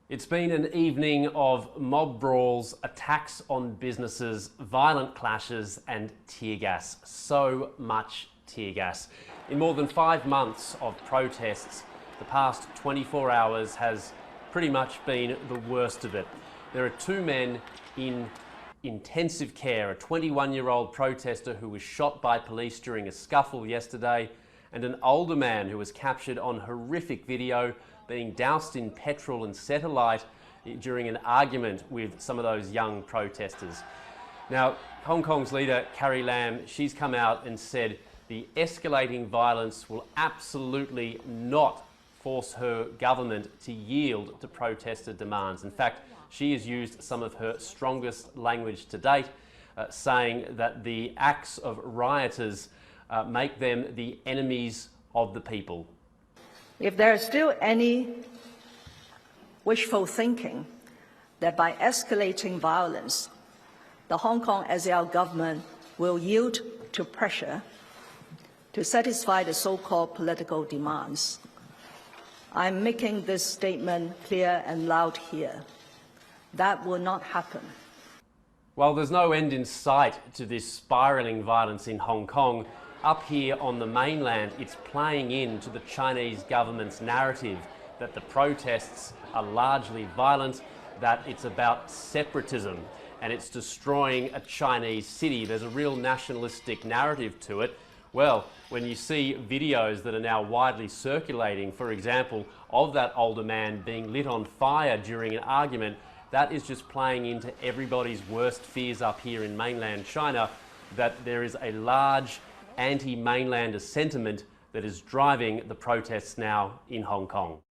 It's been an evening of mob brawls, attacks on businesses, violent clashes and tear gas. So much tear gas. In more than 5 months of protests, the past 24 hours has pretty much been the worst of it. There are 2 men in intensive care, a 21-year-old protester who was shot by police during a scuffle yesterday, and an older man who was captured on horrific video being doused in petrol and set alight during an argument with some of those young protesters. Now, Hong Kong's leader, Carrie Lam, she's come out and said the escalating violence will absolutely not force her government to yield to protester demands. In fact, she has used some of her strongest language to date, saying that the acts of rioters make them the enemies of the people. If there is still any wishful thinking that by escalating violence, the Hong Kong SAR government will yield to pressure to satisfy the so-called political demands, I'm making this statement clear and loud here. That will not happen. Well, there's no end in sight to this spiralling violence in Hong Kong. Up here on the mainland, it's playing into the Chinese government's narrative that the protests are largely violent, that it's about separatism, and it's destroying a Chinese city. There's a real nationalistic narrative to it. Well, when you see videos that are now widely circulating, for example, of that older man being lit on fire during an argument, that is just playing into everybody's worst fears up here in mainland China, that there is a large anti-mainlander sentiment that is driving the protests now in Hong Kong.